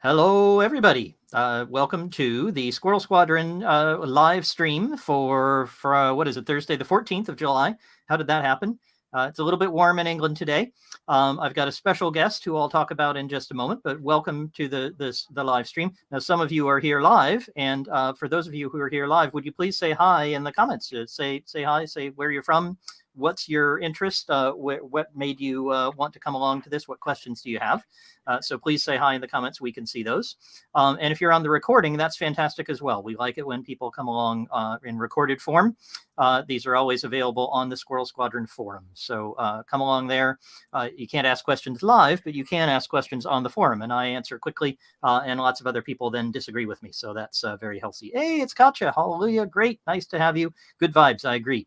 Hello, everybody. Welcome to the Squirrel Squadron live stream for what is it, Thursday, the 14th of July. How did that happen? It's a little bit warm in England today. I've got a special guest who I'll talk about in just a moment, but welcome to the live stream. Now, some of you are here live, and for those of you who are here live, would you please say hi in the comments? Say hi, say where you're from, what's your interest, what made you want to come along to this, what questions do you have? So please say hi in the comments. We can see those. And if you're on the recording, that's fantastic as well. We like it when people come along in recorded form. These are always available on the Squirrel Squadron forum. So come along there. You can't ask questions live, but you can ask questions on the forum, and I answer quickly, and lots of other people then disagree with me. So that's very healthy. Hey, it's Katja. Hallelujah. Great. Nice to have you. Good vibes. I agree.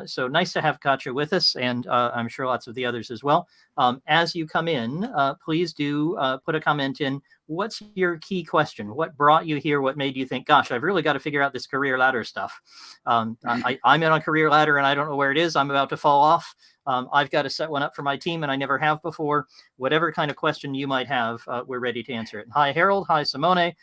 So nice to have Katja with us, and I'm sure lots of the others as well. As you come in, please do put a comment in. What's your key question? What brought you here? What made you think, gosh, I've really got to figure out this career ladder stuff? I'm in on career ladder and I don't know where it is. I'm about to fall off. I've got to set one up for my team and I never have before. Whatever kind of question you might have, we're ready to answer it. Hi, Harold. Hi, Simone.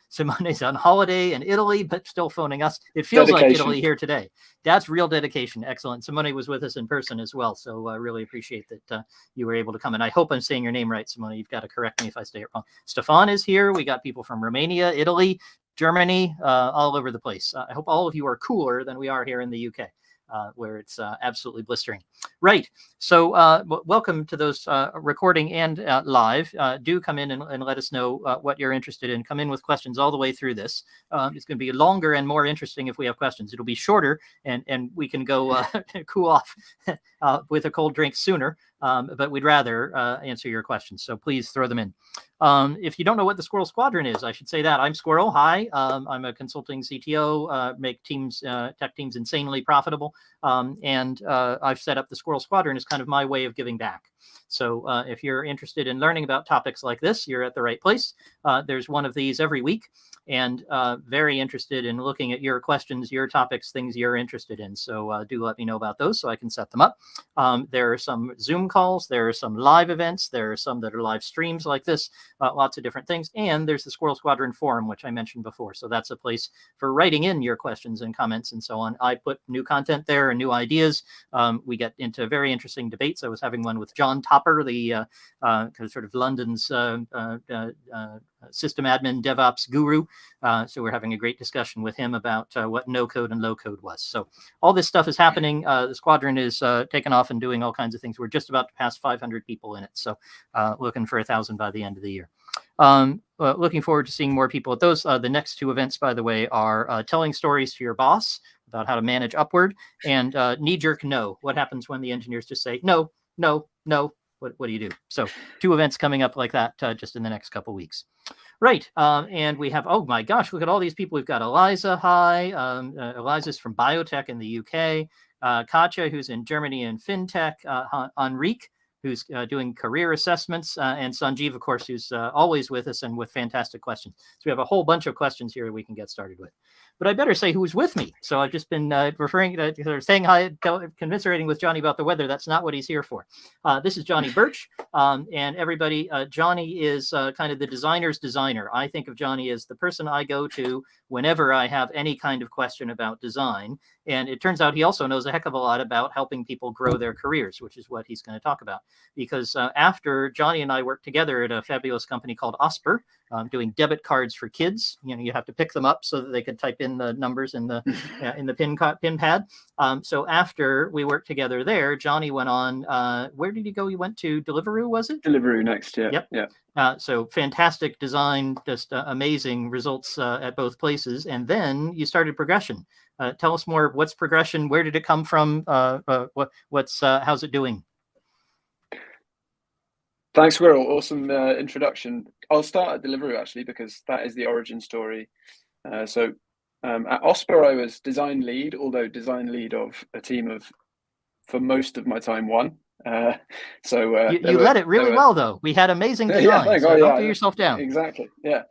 Simone's on holiday in Italy, but still phoning us. It feels like Italy here today. That's real dedication. Excellent. Simone was with us in person as well. So I really appreciate that you were able to come. And I hope I'm saying your name right, Simone. You've got to correct me if I say it wrong. Stefan is here. We got people from Romania, Italy, Germany, all over the place. I hope all of you are cooler than we are here in the UK. Where it's absolutely blistering. Right. So welcome to those recording and live. Do come in and let us know what you're interested in. Come in with questions all the way through this. It's going to be longer and more interesting if we have questions. It'll be shorter and we can go cool off with a cold drink sooner. But we'd rather answer your questions. So please throw them in. If you don't know what the Squirrel Squadron is, I should say that. I'm Squirrel. Hi. I'm a consulting CTO, make teams, tech teams insanely profitable. And I've set up the Squirrel Squadron as kind of my way of giving back. So if you're interested in learning about topics like this, you're at the right place. There's one of these every week. And very interested in looking at your questions, your topics, things you're interested in. So do let me know about those so I can set them up. There are some Zoom calls. There are some live events. There are some that are live streams like this, lots of different things. And there's the Squirrel Squadron forum, which I mentioned before. So that's a place for writing in your questions and comments and so on. I put new content there and new ideas. We get into very interesting debates. I was having one with John Topper, the sort of London's system admin DevOps guru. So we're having a great discussion with him about what no code and low code was. So all this stuff is happening. The squadron is taking off and doing all kinds of things. We're just about to pass 500 people in it. So looking for 1,000 by the end of the year. Looking forward to seeing more people at those. The next two events, by the way, are telling stories to your boss about how to manage upward and knee-jerk no. What happens when the engineers just say, no, no, no? What do you do? So 2 events coming up like that just in the next couple weeks. Right. And we have, oh my gosh, look at all these people. We've got Eliza. Hi. Eliza's from biotech in the UK. Katja, who's in Germany and fintech. Enrique, who's doing career assessments. And Sanjeev, of course, who's always with us and with fantastic questions. So we have a whole bunch of questions here we can get started with. But I better say who's with me. So I've just been referring to saying hi, commiserating with Jonny about the weather. That's not what he's here for. This is Jonny Burch. And everybody, Jonny is kind of the designer's designer. I think of Jonny as the person I go to whenever I have any kind of question about design. And it turns out he also knows a heck of a lot about helping people grow their careers, which is what he's going to talk about. Because after Jonny and I worked together at a fabulous company called Osper, doing debit cards for kids, you have to pick them up so that they could type in the numbers in the pin pad. So after we worked together there, Jonny went on. Where did he go? He went to Deliveroo, was it? Deliveroo next, yeah. Yep. Yeah. So fantastic design, just amazing results at both places. And then you started Progression. Tell us more. What's Progression? Where did it come from? How's it doing? Thanks, Squirrel. Awesome introduction. I'll start at Deliveroo, actually, because that is the origin story. So at Osper, I was design lead, although design lead of a team of, for most of my time, 1. You led it really well, though. We had amazing design, so don't do yourself down. Exactly, yeah.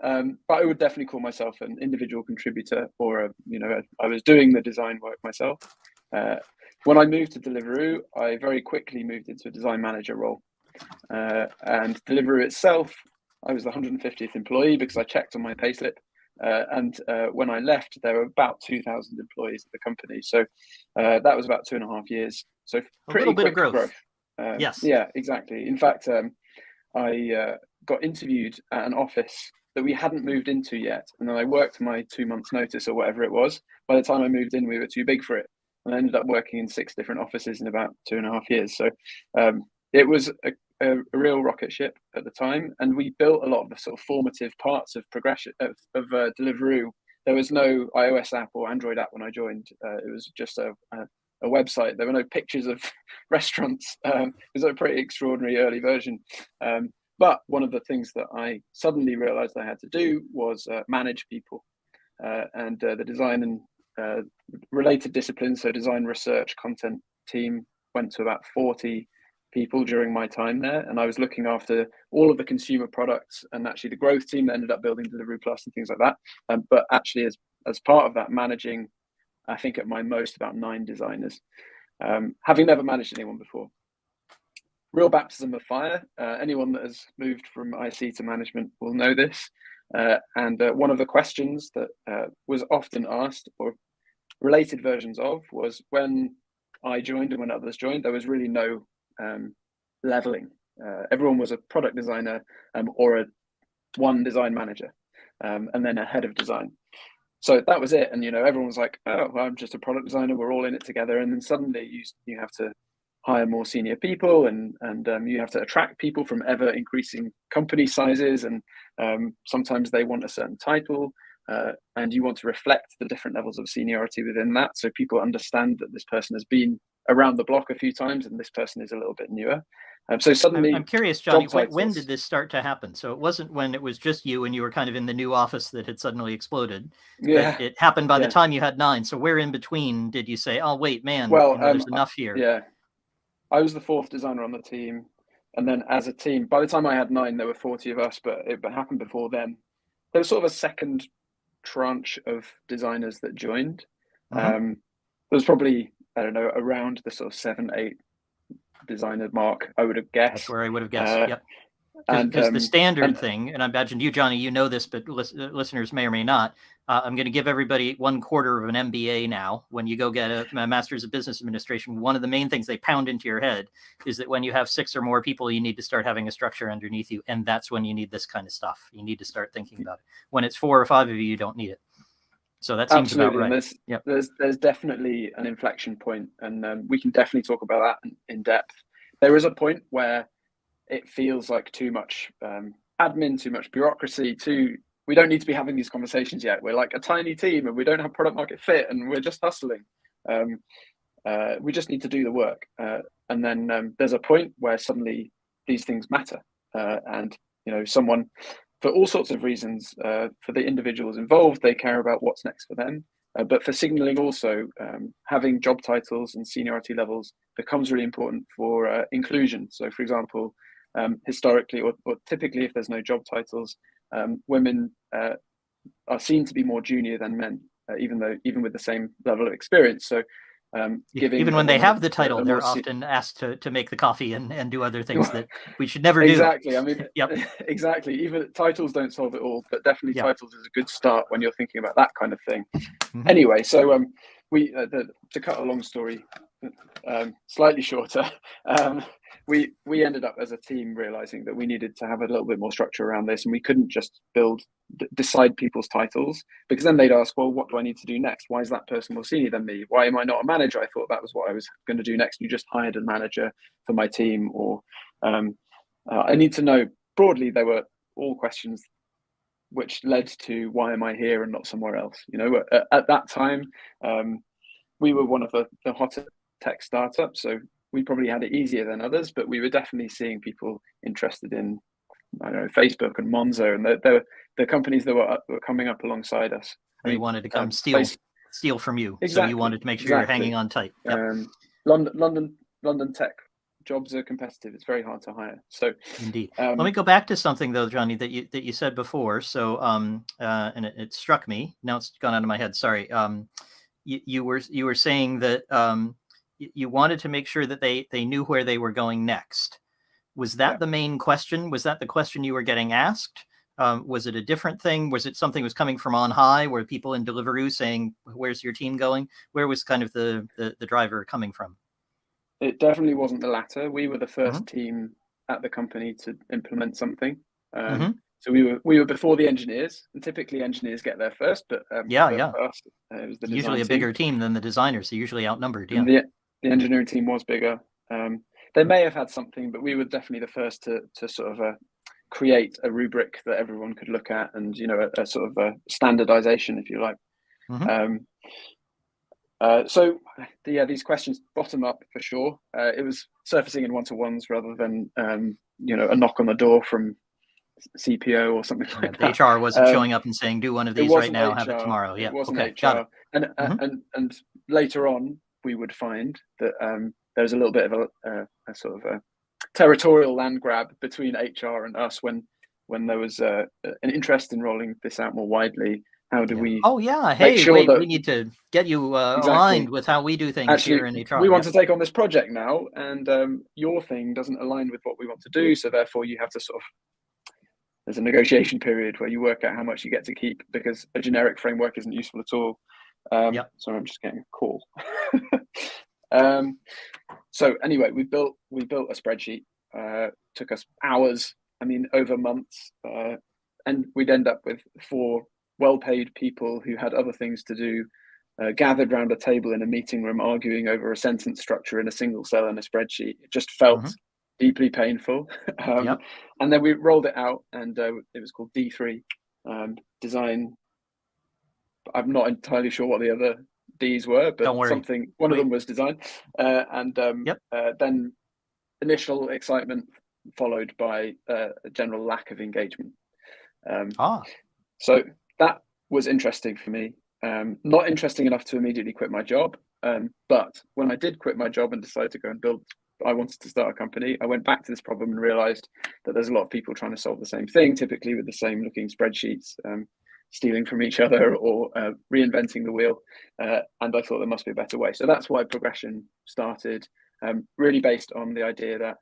But I would definitely call myself an individual contributor, or I was doing the design work myself. When I moved to Deliveroo, I very quickly moved into a design manager role. And Deliveroo itself I was the 150th employee because I checked on my payslip. And when I left, there were about 2,000 employees at the company. So that was about 2.5 years. So A pretty little bit quick of growth. Yes. Yeah, exactly. In fact, I got interviewed at an office that we hadn't moved into yet. And then I worked my 2 months notice or whatever it was. By the time I moved in, we were too big for it. And I ended up working in 6 different offices in about 2.5 years. So it was a real rocket ship at the time. And we built a lot of the sort of formative parts of progression of Deliveroo. There was no iOS app or Android app when I joined. It was just a website. There were no pictures of restaurants. It was a pretty extraordinary early version. But one of the things that I suddenly realized I had to do was manage people. And the design and related disciplines, so design, research, content team went to about 40 people during my time there. And I was looking after all of the consumer products, and actually the growth team that ended up building Deliveroo Plus and things like that. But actually as part of that, managing, I think at my most, about 9 designers, having never managed anyone before. Real baptism of fire. Anyone that has moved from IC to management will know this. And one of the questions that was often asked, or related versions of, was when I joined and when others joined, there was really no leveling. Everyone was a product designer or one design manager, and then a head of design. So that was it. And, everyone was like, oh, well, I'm just a product designer. We're all in it together. And then suddenly you have to hire more senior people, and you have to attract people from ever increasing company sizes. And sometimes they want a certain title, and you want to reflect the different levels of seniority within that. So people understand that this person has been around the block a few times and this person is a little bit newer. So suddenly, I'm curious, Jonny, when did this start to happen? So it wasn't when it was just you and you were kind of in the new office that had suddenly exploded. Yeah, it happened by the time you had 9. So where in between did you say, oh, wait, man, well, there's enough here? Yeah, I was the 4th designer on the team. And then as a team, by the time I had 9, there were 40 of us, but it happened before then. There was sort of a second tranche of designers that joined. There was probably, I don't know, around the sort of 7, 8 designer mark, I would have guessed. That's where I would have guessed, yep. Because the standard thing, and I imagine you, Jonny, you know this, but listeners may or may not, I'm going to give everybody 1/4 of an MBA now. When you go get a Master's of Business Administration, one of the main things they pound into your head is that when you have 6 or more people, you need to start having a structure underneath you. And that's when you need this kind of stuff. You need to start thinking about it. When it's 4 or 5 of you, you don't need it. So that seems about right. And there's definitely an inflection point, and we can definitely talk about that in depth. There is a point where it feels like too much admin, too much bureaucracy, we don't need to be having these conversations yet. We're like a tiny team and we don't have product market fit and we're just hustling. We just need to do the work. And then there's a point where suddenly these things matter. And, someone, for all sorts of reasons, for the individuals involved, they care about what's next for them. But for signaling also, having job titles and seniority levels becomes really important for inclusion. So, for example, historically or typically, if there's no job titles, women are seen to be more junior than men, even with the same level of experience. So even when they have the title, they're often asked to make the coffee and do other things that we should never do. Exactly. I mean, exactly. Even titles don't solve it all, but definitely titles is a good start when you're thinking about that kind of thing. Anyway, so we to cut a long story slightly shorter, we ended up as a team realizing that we needed to have a little bit more structure around this, and we couldn't just decide people's titles, because then they'd ask, well, what do I need to do next? Why is that person more senior than me? Why am I not a manager? I thought that was what I was going to do next. You just hired a manager for my team, or I need to know. Broadly, there were all questions which led to why am I here and not somewhere else? At that time, we were one of the hotter tech startups, so we probably had it easier than others, but we were definitely seeing people interested in, I don't know, Facebook and Monzo, and the companies that were coming up alongside us. They wanted to come steal from you. Exactly, so you wanted to make sure you're hanging on tight. Yep. London tech jobs are competitive. It's very hard to hire. So indeed. Let me go back to something though, Jonny, that you said before. So and it struck me. Now it's gone out of my head. Sorry. You were saying that you wanted to make sure that they knew where they were going next. Was that the main question? Was that the question you were getting asked? Was it a different thing? Was it something was coming from on high, where people in Deliveroo saying, "Where's your team going?" Where was kind of the driver coming from? It definitely wasn't the latter. We were the first Mm-hmm. team at the company to implement something. Mm-hmm. So we were before the engineers, and typically engineers get there first. But Yeah. for us, it was the Usually design a team, bigger team than the designers. They're usually outnumbered. and Yeah. the engineering team was bigger. They may have had something, but we were definitely the first to sort of create a rubric that everyone could look at, and a sort of a standardization, if you like. Mm-hmm. So these questions bottom up for sure. It was surfacing in one-to-ones rather than a knock on the door from CPO or something like The that. HR wasn't showing up and saying, "Do one of It these right wasn't now, have it HR. tomorrow." It Yeah. wasn't Okay. Got it. HR. And Mm-hmm. and later on, we would find that there was a little bit of a sort of a territorial land grab between HR and us when there was an interest in rolling this out more widely. How do we Oh yeah. make Hey, sure wait, we that need to get you aligned exactly? with how we do things Actually, here in HR. we want Yep. to take on this project now, and your thing doesn't align with what we want to do. So therefore, you have to sort of there's a negotiation period where you work out how much you get to keep, because a generic framework isn't useful at all. Yep. Sorry, I'm just getting a call. So anyway, we built a spreadsheet. Took us hours. I mean, over months, and we'd end up with 4 well-paid people who had other things to do, gathered around a table in a meeting room, arguing over a sentence structure in a single cell in a spreadsheet. It just felt Mm-hmm. deeply painful. Yep. And then we rolled it out, and it was called D3 design. I'm not entirely sure what the other D's were, but Don't worry. one of them was design. And Yep. then initial excitement followed by a general lack of engagement. So that was interesting for me. Not interesting enough to immediately quit my job. But when I did quit my job and decided to go and I wanted to start a company, I went back to this problem and realized that there's a lot of people trying to solve the same thing, typically with the same looking spreadsheets, stealing from each other or reinventing the wheel. And I thought there must be a better way. So that's why Progression started, really based on the idea that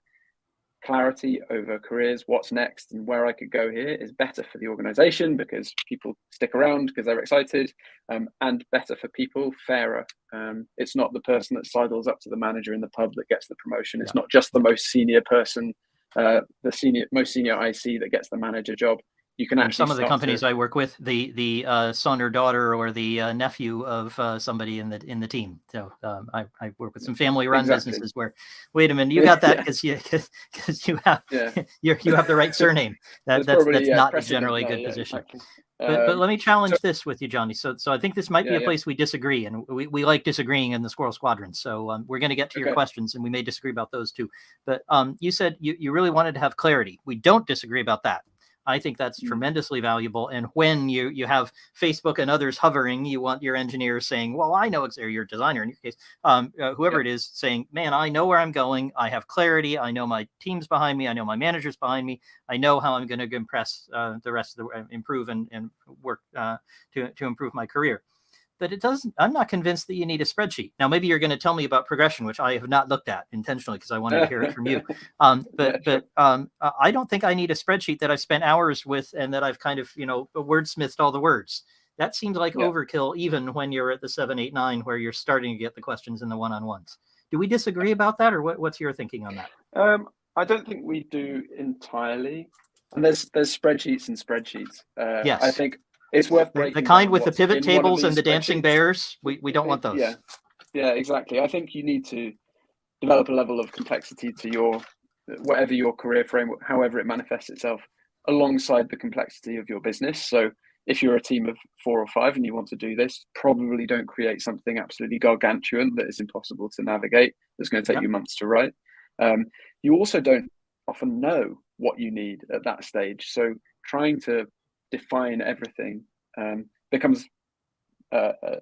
clarity over careers, what's next and where I could go here, is better for the organization because people stick around because they're excited, and better for people, fairer. It's not the person that sidles up to the manager in the pub that gets the promotion. It's not just the most senior person, most senior IC that gets the manager job. You can actually some of the companies I work with, the son or daughter or the nephew of somebody in the team. So I work with some family-run businesses where, wait a minute, you got that because you have you have the right surname. That's not generally a good position. Exactly. But let me challenge this with you, Jonny. So I think this might be a place we disagree, and we like disagreeing in the Squirrel Squadron. So we're going to get to your questions, and we may disagree about those too. But you said you really wanted to have clarity. We don't disagree about that. I think that's tremendously valuable. And when you have Facebook and others hovering, you want your engineers saying, well, I know, or your designer in your case, whoever it is, saying, man, I know where I'm going. I have clarity. I know my team's behind me. I know my manager's behind me. I know how I'm going to impress the rest of the improve and work to improve my career. But it doesn't. I'm not convinced that you need a spreadsheet. Now, maybe you're going to tell me about Progression, which I have not looked at intentionally because I wanted to hear it from you. But I don't think I need a spreadsheet that I've spent hours with and that I've kind of wordsmithed all the words. That seems like overkill, even when you're at the 7, 8, 9, where you're starting to get the questions in the one-on-ones. Do we disagree about that, or what's your thinking on that? I don't think we do entirely. And there's spreadsheets and spreadsheets. Yes, I think it's worth breaking the kind with the what's pivot in one of tables these and the dancing bears. We don't want those. Yeah, exactly. I think you need to develop a level of complexity to your whatever your career framework, however it manifests itself, alongside the complexity of your business. So if you're a team of 4 or 5 and you want to do this, probably don't create something absolutely gargantuan that is impossible to navigate, that's going to take you months to write. You also don't often know what you need at that stage. So trying to define everything becomes a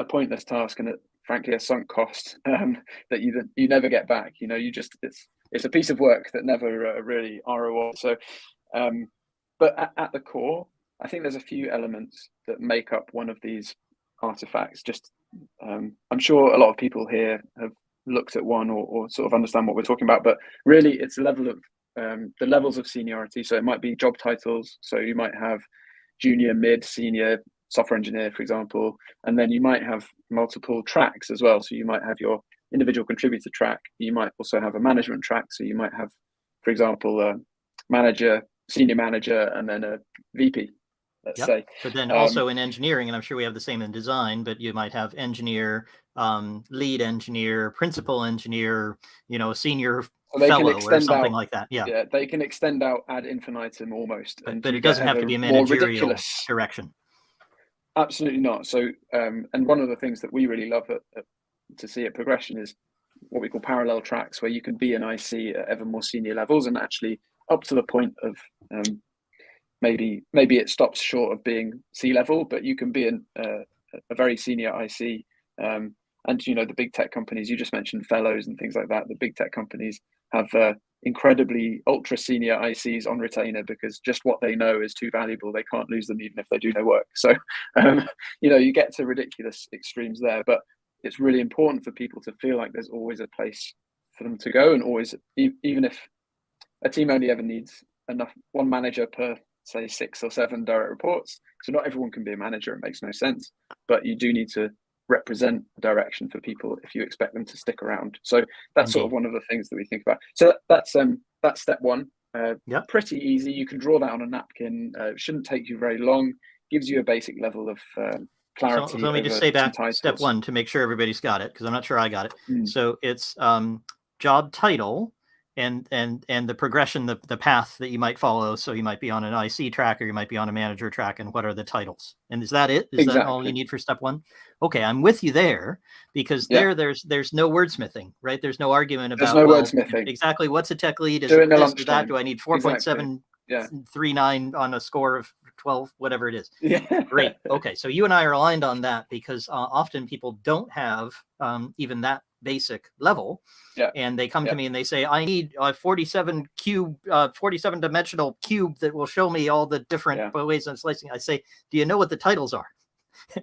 pointless task, and frankly a sunk cost that you never get back. It's a piece of work that never really ROI. So, but at the core, I think there's a few elements that make up one of these artifacts. I'm sure a lot of people here have looked at one or sort of understand what we're talking about. But really, it's the levels of seniority. So it might be job titles. So you might have junior, mid, senior, software engineer, for example, and then you might have multiple tracks as well. So you might have your individual contributor track. You might also have a management track. So you might have, for example, a manager, senior manager, and then a VP. Let's say. But then also in engineering, and I'm sure we have the same in design, but you might have engineer, lead engineer, principal engineer, senior fellow or something like that. Yeah, they can extend out ad infinitum almost. But it doesn't have to be a managerial direction. Absolutely not. So, and one of the things that we really love to see at progression is what we call parallel tracks, where you can be an IC at ever more senior levels, and actually up to the point of maybe it stops short of being C-level, but you can be a very senior IC. And the big tech companies, you just mentioned fellows and things like that. The big tech companies have incredibly ultra senior ICs on retainer because just what they know is too valuable. They can't lose them even if they do no work. So, you get to ridiculous extremes there, but it's really important for people to feel like there's always a place for them to go, and always, even if a team only ever needs one manager per, say, 6 or 7 direct reports. So not everyone can be a manager. It makes no sense, but you do need to represent the direction for people if you expect them to stick around. So that's sort of one of the things that we think about. So that's step one. Pretty easy. You can draw that on a napkin. It shouldn't take you very long. Gives you a basic level of clarity. So let me just say back step one to make sure everybody's got it, because I'm not sure I got it. So it's job title and the progression, the path that you might follow. So you might be on an IC track, or you might be on a manager track, and what are the titles? And is that it? Is that all you need for step one? Okay, I'm with you there, because there's no wordsmithing, right? There's no argument about wordsmithing. Exactly what's a tech lead? Is it this or that? Do I need 4.739 on a score of 12, whatever it is? Great. Okay, so you and I are aligned on that, because often people don't have even that basic level, and they come to me and they say, I need a 47 dimensional cube that will show me all the different ways of slicing. I say, do you know what the titles are?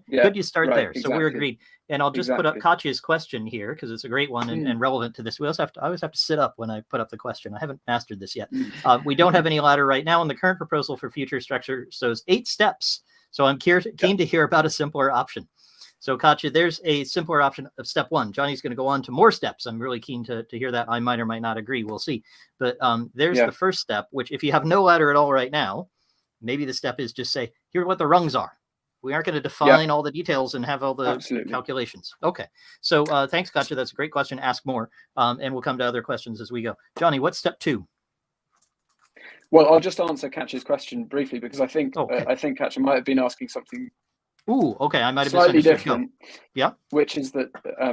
Could you start there? So we're agreed. And I'll just put up Katya's question here, because it's a great one and relevant to this. I always have to sit up when I put up the question. I haven't mastered this yet. We don't have any ladder right now in the current proposal for future structure. So it's 8 steps. So I'm keen to hear about a simpler option. So Katya, there's a simpler option of step 1. Johnny's going to go on to more steps. I'm really keen to hear that. I might or might not agree. We'll see. But there's the first step, which if you have no ladder at all right now, maybe the step is just say, here are what the rungs are. We aren't going to define all the details and have all the calculations. Okay. So thanks, Katya. That's a great question. Ask more. And we'll come to other questions as we go. Johnny, what's step 2? Well, I'll just answer Katya's question briefly, because I think Katya might have been asking something I might have slightly different. Yeah. Which is that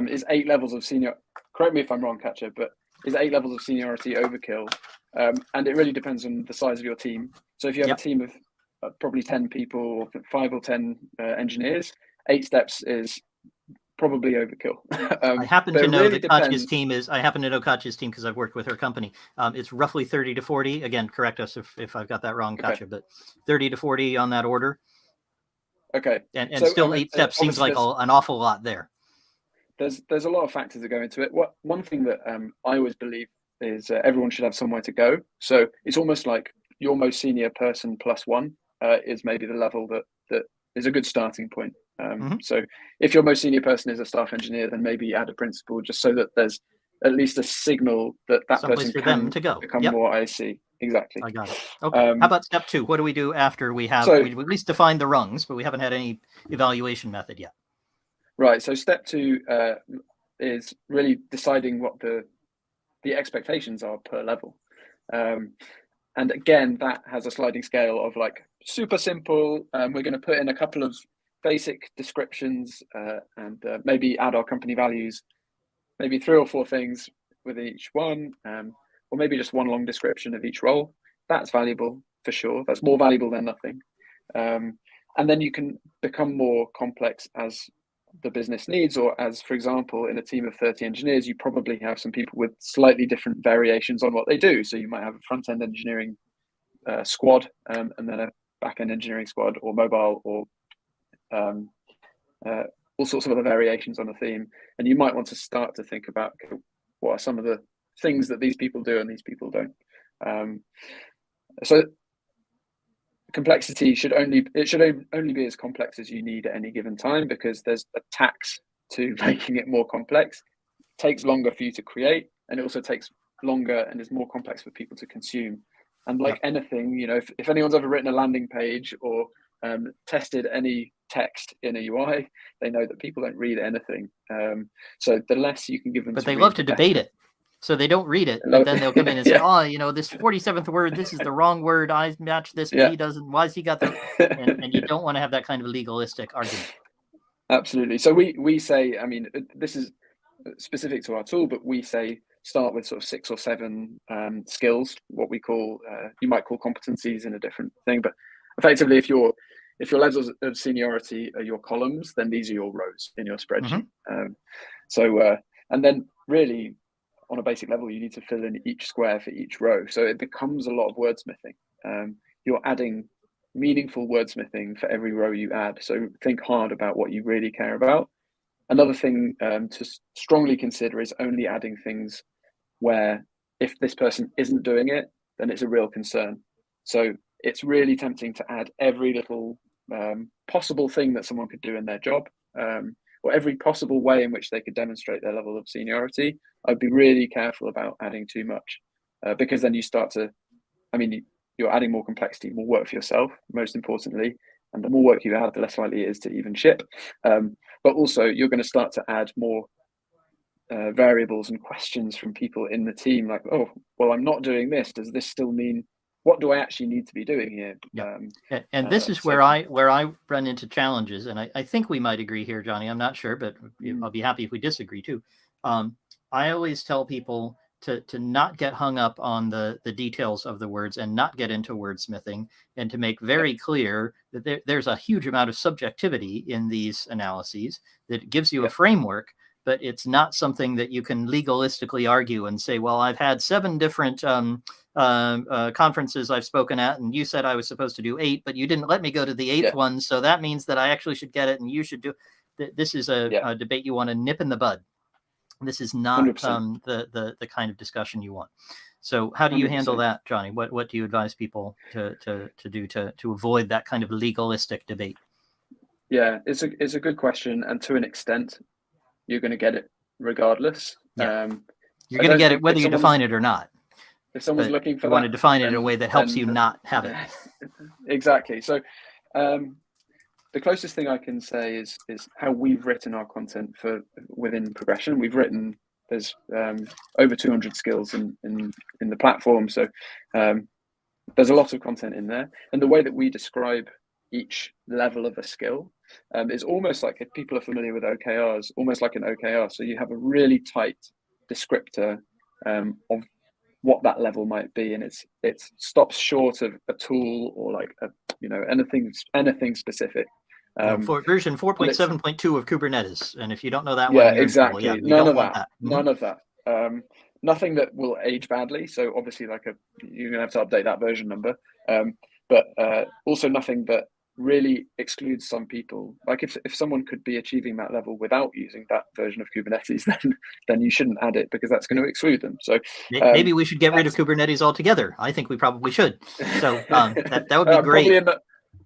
is 8 levels of senior. Correct me if I'm wrong, Katya, but is 8 levels of seniority overkill? And it really depends on the size of your team. So if you have a team of probably 10 people, or 5 or 10 engineers, 8 steps is probably overkill. I happen to know that Katya's team is. I happen to know Katya's team because I've worked with her company. It's roughly 30 to 40. Again, correct us if I've got that wrong, Katya, but 30 to 40 on that order. Okay. And so, still 8 steps seems like an awful lot there. There's a lot of factors that go into it. One thing that I always believe is everyone should have somewhere to go. So it's almost like your most senior person plus 1 is maybe the level that is a good starting point. So if your most senior person is a staff engineer, then maybe add a principal, just so that there's at least a signal that person for can them to go. Become more IC. Exactly. I got it. Okay. How about step 2? What do we do after we have we at least defined the rungs, but we haven't had any evaluation method yet? Right. So step 2 is really deciding what the expectations are per level. And again, that has a sliding scale of like super simple. We're going to put in a couple of basic descriptions and maybe add our company values, maybe 3 or 4 things with each one, or maybe just one long description of each role. That's valuable for sure. That's more valuable than nothing. And then you can become more complex as the business needs, or as, for example, in a team of 30 engineers, you probably have some people with slightly different variations on what they do. So you might have a front-end engineering squad and then a back-end engineering squad, or mobile, or all sorts of other variations on a theme. And you might want to start to think about what are some of the things that these people do and these people don't. So complexity should only be as complex as you need at any given time, because there's a tax to making it more complex. It takes longer for you to create, and it also takes longer and is more complex for people to consume. And like anything, if anyone's ever written a landing page or tested any text in a UI, they know that people don't read anything. So the less you can give them, but they love to debate it. So they don't read it, but then they'll come in and say, oh, this 47th word, this is the wrong word. I match this, but he doesn't. Why has he got the... And you don't want to have that kind of legalistic argument. Absolutely. So we say, I mean, this is specific to our tool, but we say start with sort of 6 or 7 skills, what we call, you might call competencies in a different thing, but effectively if your levels of seniority are your columns, then these are your rows in your spreadsheet. And then really on a basic level, you need to fill in each square for each row. So it becomes a lot of wordsmithing. You're adding meaningful wordsmithing for every row you add. So think hard about what you really care about. Another thing to strongly consider is only adding things where if this person isn't doing it, then it's a real concern. So it's really tempting to add every little possible thing that someone could do in their job, or every possible way in which they could demonstrate their level of seniority. I'd be really careful about adding too much, because then you start to, you're adding more complexity, more work for yourself, most importantly. And the more work you add, the less likely it is to even ship. But also you're going to start to add more variables and questions from people in the team, like, oh, well, I'm not doing this. Does this still mean, what do I actually need to be doing here? And this is where I run into challenges. And I think we might agree here, Jonny. I'm not sure, but I'll be happy if we disagree too. I always tell people to not get hung up on the details of the words and not get into wordsmithing, and to make very clear that there's a huge amount of subjectivity in these analyses, that gives you a framework, but it's not something that you can legalistically argue and say, well, I've had 7 different conferences I've spoken at, and you said I was supposed to do 8, but you didn't let me go to the 8th one. So that means that I actually should get it, and you should do. This is a debate you want to nip in the bud. This is not the kind of discussion you want. So how do you handle that, Jonny? What do you advise people to do to avoid that kind of legalistic debate? Yeah, it's a good question, and to an extent, you're going to get it regardless. You're going to get it whether you define it or not. If someone's looking for you want to define it in a way that helps you not have it. Exactly. So the closest thing I can say is how we've written our content within Progression. There's over 200 skills in the platform. So there's a lot of content in there. And the way that we describe each level of a skill is almost like, if people are familiar with OKRs, almost like an OKR. So you have a really tight descriptor of what that level might be, and it stops short of a tool or like anything specific. For version 4.7.2 of Kubernetes, and if you don't know that one, exactly. None of that. None of that. Nothing that will age badly. So obviously, you're gonna have to update that version number. But also nothing that really excludes some people. Like if someone could be achieving that level without using that version of Kubernetes, then you shouldn't add it, because that's going to exclude them. So maybe we should get rid of Kubernetes altogether. I think we probably should. So that would be great.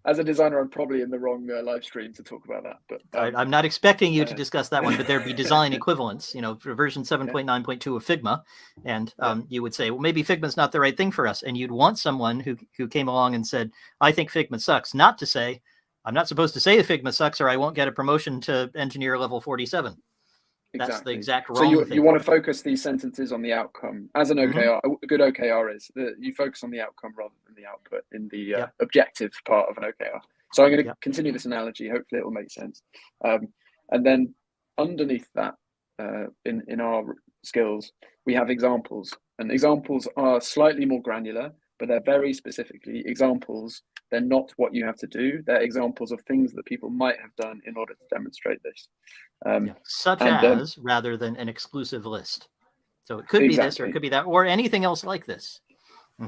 As a designer, I'm probably in the wrong live stream to talk about that. But I'm not expecting you to discuss that one, but there'd be design equivalents, for version 7.9.2 of Figma. And you would say, well, maybe Figma's not the right thing for us. And you'd want someone who came along and said, I think Figma sucks, not to say, I'm not supposed to say Figma sucks or I won't get a promotion to engineer level 47. Exactly. That's the exact wrong thing. So you want to focus these sentences on the outcome. As an OKR, a good OKR is that you focus on the outcome rather than the output in the objective part of an OKR. So I'm going to continue this analogy. Hopefully it will make sense. And then underneath that, in our skills, we have examples. And examples are slightly more granular, but they're very specifically examples. They're not what you have to do. They're examples of things that people might have done in order to demonstrate this. Such as, rather than an exclusive list. So it could be this, or it could be that, or anything else like this.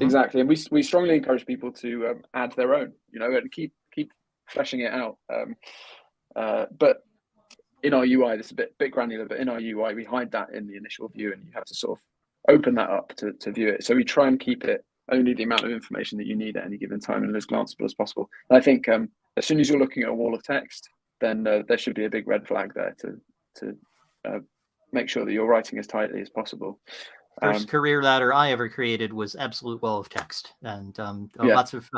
Exactly. And we strongly encourage people to add their own, and keep fleshing it out. But in our UI, this is a bit granular, but in our UI, we hide that in the initial view, and you have to sort of open that up to view it. So we try and keep it only the amount of information that you need at any given time and as glanceable as possible. And I think as soon as you're looking at a wall of text, then there should be a big red flag there to make sure that you're writing as tightly as possible. First career ladder I ever created was absolute wall of text, and lots of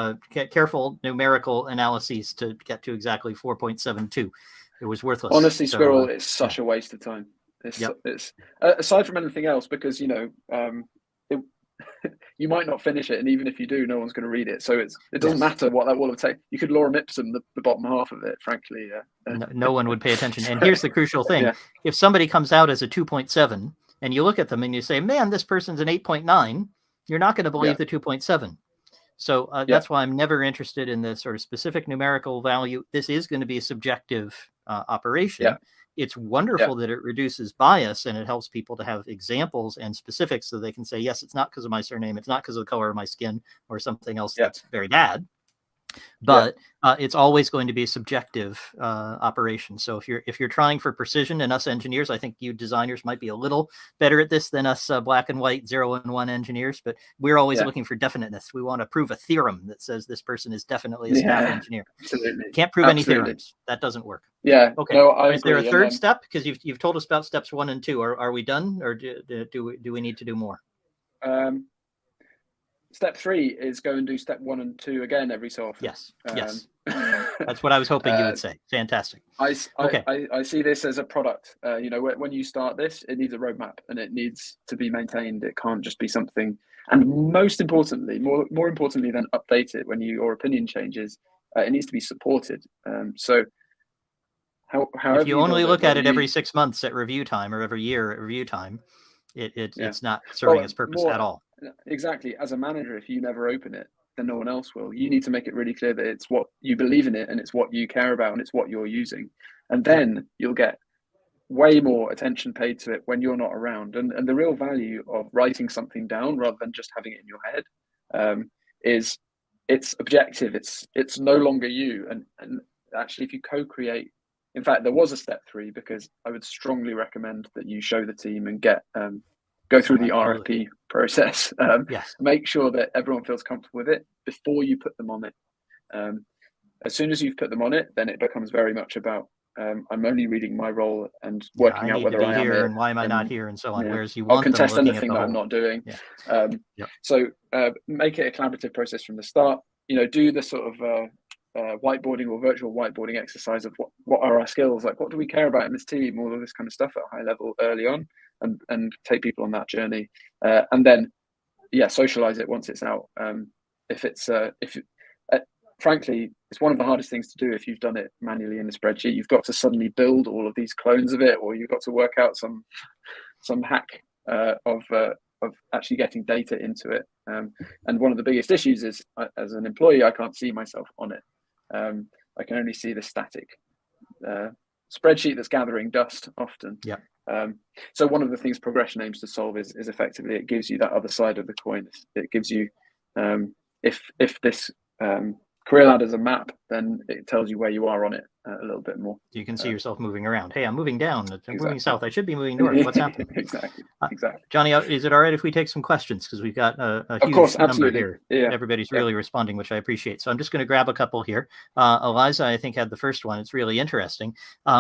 careful numerical analyses to get to exactly 4.72. It was worthless. Honestly, Squirrel, it's such a waste of time. It's aside from anything else, because you might not finish it, and even if you do, no one's going to read it. So it doesn't matter what that wall of text. You could lorem ipsum the bottom half of it. Frankly, no one would pay attention. And here's the crucial thing: if somebody comes out as a 2.7, and you look at them and you say, "Man, this person's an 8.9," you're not going to believe the 2.7. So that's why I'm never interested in the sort of specific numerical value. This is going to be a subjective operation. Yeah. It's wonderful that it reduces bias and it helps people to have examples and specifics so they can say, yes, it's not because of my surname. It's not because of the color of my skin or something else that's very bad. But it's always going to be a subjective operation. So if you're trying for precision, and us engineers, I think you designers might be a little better at this than us black and white 0 and 1 engineers. But we're always looking for definiteness. We want to prove a theorem that says this person is definitely a staff engineer. Absolutely. Can't prove any theorems. That doesn't work. Yeah. Okay. No, is there a third step? Because you've told us about steps 1 and 2. Are we done, or do we need to do more? Step 3 is go and do step 1 and 2 again every so often. Yes. That's what I was hoping you would say. Fantastic. I see this as a product. When you start this, it needs a roadmap and it needs to be maintained. It can't just be something. And most importantly, more importantly than update it when your opinion changes, it needs to be supported. However if you only look at it every 6 months at review time or every year at review time, it's not serving its purpose at all. Exactly. As a manager, if you never open it, then no one else will. You need to make it really clear that it's what you believe in it and it's what you care about and it's what you're using. And then you'll get way more attention paid to it when you're not around. And the real value of writing something down rather than just having it in your head is it's objective. It's no longer you. And actually, if you co-create, in fact, there was a step 3 because I would strongly recommend that you show the team and go through the RFP process. Make sure that everyone feels comfortable with it before you put them on it. As soon as you've put them on it, then it becomes very much about I'm only reading my role and working out whether I am here and why am I not here and so on. Whereas you I'll want contest them anything that I'm not doing. So make it a collaborative process from the start. Do the sort of whiteboarding or virtual whiteboarding exercise of what are our skills, like what do we care about in this team, all of this kind of stuff at a high level early on, and take people on that journey, and then socialize it once it's out. Frankly, it's one of the hardest things to do if you've done it manually in a spreadsheet. You've got to suddenly build all of these clones of it, or you've got to work out some hack of actually getting data into it. And one of the biggest issues is, as an employee, I can't see myself on it. I can only see the static spreadsheet that's gathering dust often. So one of the things progression aims to solve is effectively it gives you that other side of the coin. It gives you, if this career ladder is a map, then it tells you where you are on it a little bit more. You can see yourself moving around. Hey, I'm moving down. I'm moving south. I should be moving north. What's happening? Exactly. Jonny, is it all right if we take some questions? Because we've got a huge number here. Everybody's really responding, which I appreciate. So I'm just going to grab a couple here. Eliza, I think, had the first one. It's really interesting.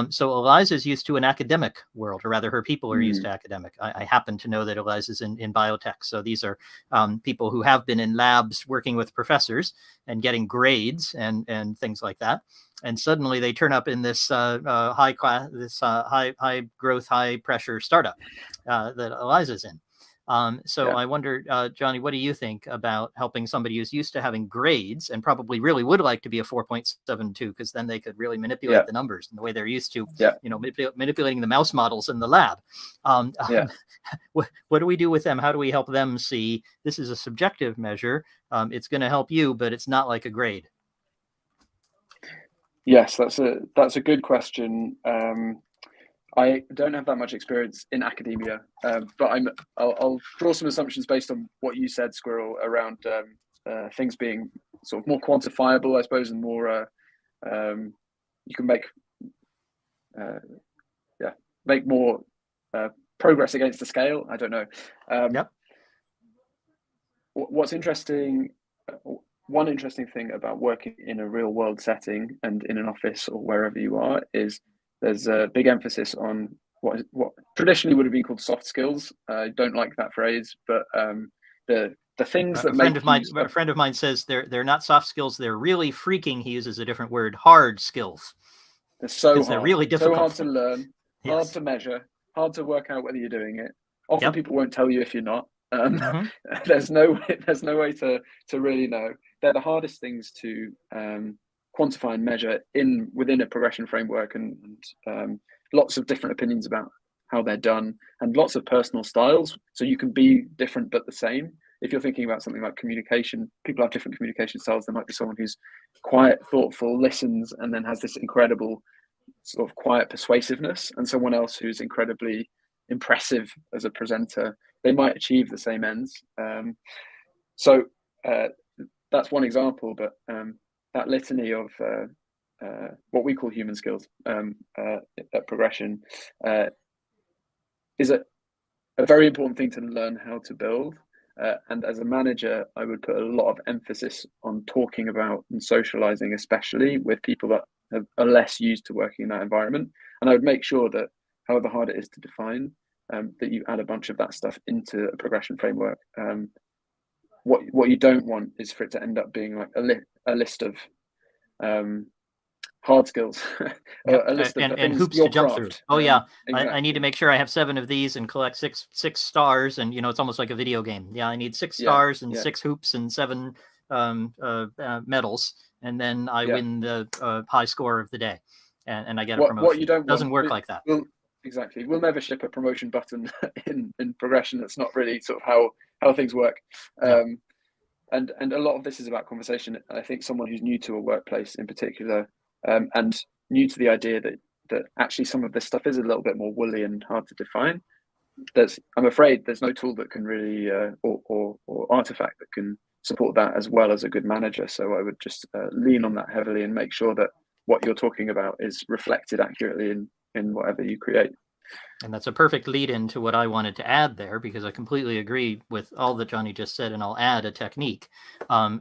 So Eliza's used to an academic world, or rather her people are used to academic. I happen to know that Eliza's in biotech. So these are people who have been in labs working with professors and getting grades and things like that. And suddenly they turn up in this high growth, high pressure startup that Eliza's in. I wonder, Jonny, what do you think about helping somebody who's used to having grades and probably really would like to be a 4.72, because then they could really manipulate the numbers in the way they're used to, manipulating the mouse models in the lab. What do we do with them? How do we help them see this is a subjective measure? It's going to help you, but it's not like a grade. Yes, that's a good question. I don't have that much experience in academia, but I'll draw some assumptions based on what you said, Squirrel, around things being sort of more quantifiable, I suppose, and more you can make make more progress against the scale. I don't know. Yep. What's interesting, one interesting thing about working in a real world setting and in an office or wherever you are is there's a big emphasis on what traditionally would have been called soft skills. I don't like that phrase, but the things that a friend of mine says they're not soft skills. They're really freaking. He uses a different word, hard skills. They're so hard. They're really difficult. So hard to learn, yes. Hard to measure, hard to work out whether you're doing it. Often people won't tell you if you're not. There's no way to really know. They're the hardest things to quantify and measure within a progression framework, and lots of different opinions about how they're done, and lots of personal styles. So you can be different but the same. If you're thinking about something like communication, people have different communication styles. There might be someone who's quiet, thoughtful, listens, and then has this incredible sort of quiet persuasiveness, and someone else who's incredibly impressive as a presenter. They might achieve the same ends. So that's one example, but that litany of what we call human skills at progression is a very important thing to learn how to build. And as a manager, I would put a lot of emphasis on talking about and socializing, especially with people that are less used to working in that environment. And I would make sure that, however hard it is to define, that you add a bunch of that stuff into a progression framework. What you don't want is for it to end up being like a list of hard skills, a list of and hoops to jump through. Oh yeah, exactly. I need to make sure I have 7 of these and collect six stars, and it's almost like a video game. Yeah, I need 6 stars and 6 hoops and 7 medals, and then I win the high score of the day, and I get a promotion. What you don't doesn't work like that. Exactly. We'll never ship a promotion button in progression. That's not really sort of how things work. And a lot of this is about conversation. I think someone who's new to a workplace in particular, and new to the idea that actually some of this stuff is a little bit more woolly and hard to define. I'm afraid there's no tool that can really or artifact that can support that as well as a good manager. So I would just lean on that heavily and make sure that what you're talking about is reflected accurately in whatever you create. And that's a perfect lead into what I wanted to add there, because I completely agree with all that Jonny just said, and I'll add a technique,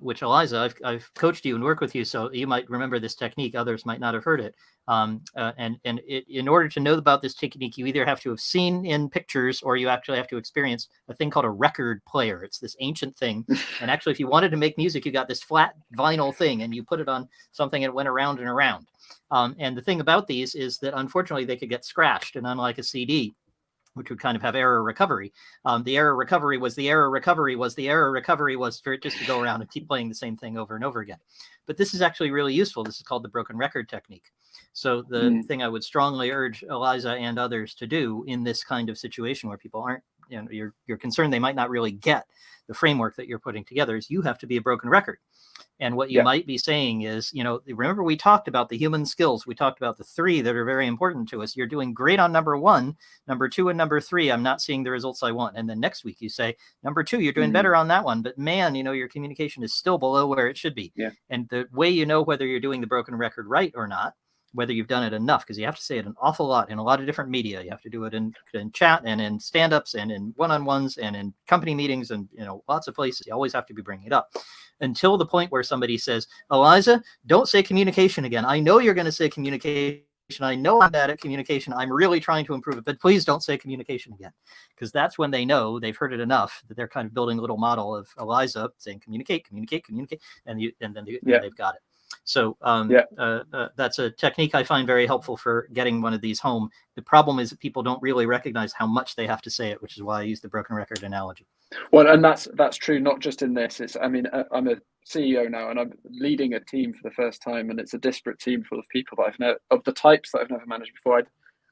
which, Eliza, I've coached you and worked with you, so you might remember this technique. Others might not have heard it. In order to know about this technique, you either have to have seen in pictures or you actually have to experience a thing called a record player. It's this ancient thing. And actually, if you wanted to make music, you got this flat vinyl thing and you put it on something and it went around and around. And the thing about these is that, unfortunately, they could get scratched. And unlike a CD, which would kind of have error recovery, the error recovery was for it just to go around and keep playing the same thing over and over again. But this is actually really useful. This is called the broken record technique. So the thing I would strongly urge Eliza and others to do in this kind of situation where people aren't, you're concerned they might not really get the framework that you're putting together, is you have to be a broken record. And what you might be saying is, remember we talked about the human skills. We talked about the 3 that are very important to us. You're doing great on number 1, number 2, and number 3. I'm not seeing the results I want. And then next week you say, number 2, you're doing better on that one. But man, your communication is still below where it should be. Yeah. And the way you know whether you're doing the broken record right or not, whether you've done it enough, because you have to say it an awful lot in a lot of different media. You have to do it in chat and in stand-ups and in one-on-ones and in company meetings and lots of places. You always have to be bringing it up until the point where somebody says, Eliza, don't say communication again. I know you're going to say communication. I know I'm bad at communication. I'm really trying to improve it, but please don't say communication again. Because that's when they know they've heard it enough that they're kind of building a little model of Eliza saying communicate, and then they've got it. So that's a technique I find very helpful for getting one of these home. The problem is that people don't really recognize how much they have to say it, which is why I use the broken record analogy. Well, and that's true, not just in this. I'm a CEO now, and I'm leading a team for the first time, and it's a disparate team full of people that of the types that I've never managed before.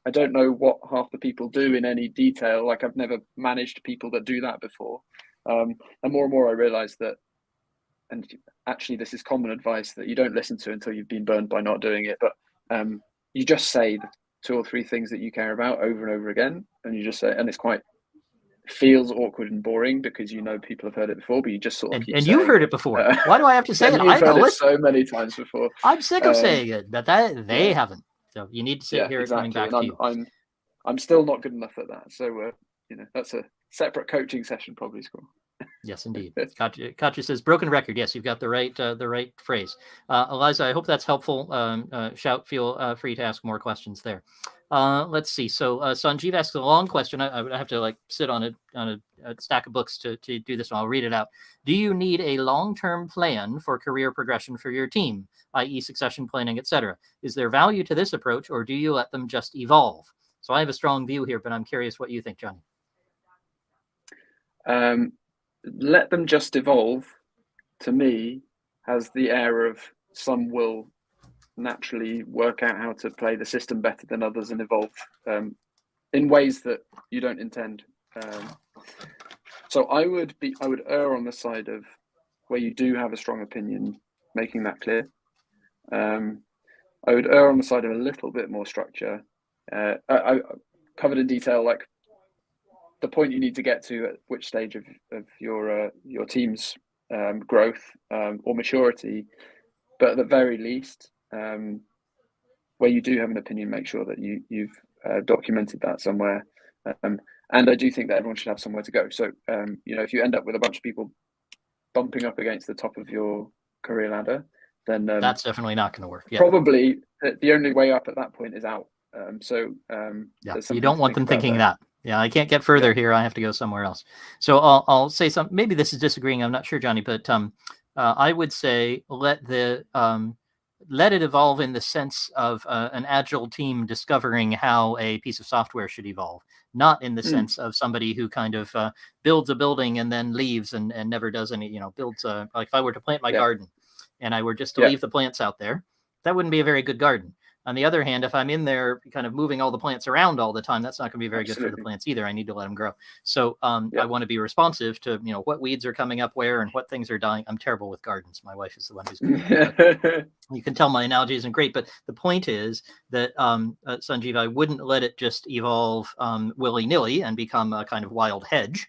I don't know what half the people do in any detail. Like, I've never managed people that do that before. And more and more I realize that, and actually this is common advice that you don't listen to until you've been burned by not doing it, but you just say the 2 or 3 things that you care about over and over again, and you just say, and it's feels awkward and boring because people have heard it before, but you just sort of and you've heard it before. Why do I have to say it? I've heard it so many times before. I'm sick of saying it, but they haven't. So you need to hear it coming back to you. I'm still not good enough at that. So that's a separate coaching session, probably, Squirrel. Yes, indeed. Katya says, broken record. Yes, you've got the right phrase. Eliza, I hope that's helpful. Feel free to ask more questions there. Let's see. So Sanjeev asks a long question. I would have to sit on a stack of books to do this one. I'll read it out. Do you need a long-term plan for career progression for your team, i.e. succession planning, etc.? Is there value to this approach, or do you let them just evolve? So I have a strong view here, but I'm curious what you think, Jonny. Let them just evolve, to me, has the air of some will naturally work out how to play the system better than others and evolve in ways that you don't intend. So I would err on the side of where you do have a strong opinion, making that clear. I would err on the side of a little bit more structure. I covered in detail the point you need to get to at which stage of your team's growth or maturity, but at the very least, where you do have an opinion, make sure that you've documented that somewhere. And I do think that everyone should have somewhere to go. So if you end up with a bunch of people bumping up against the top of your career ladder, then that's definitely not going to work. Yeah. Probably the only way up at that point is out. You don't want them thinking that. Yeah, I can't get further here. I have to go somewhere else. So I'll say something. Maybe this is disagreeing. I'm not sure, Jonny, but I would say let it evolve in the sense of an agile team discovering how a piece of software should evolve, not in the sense of somebody who kind of builds a building and then leaves and never does any, builds like if I were to plant my garden and I were just to leave the plants out there, that wouldn't be a very good garden. On the other hand, if I'm in there kind of moving all the plants around all the time, that's not going to be very good for the plants either. I need to let them grow. So I want to be responsive to, what weeds are coming up where and what things are dying. I'm terrible with gardens. My wife is the one who's good. You can tell my analogy isn't great, but the point is that, Sanjeev, I wouldn't let it just evolve willy-nilly and become a kind of wild hedge.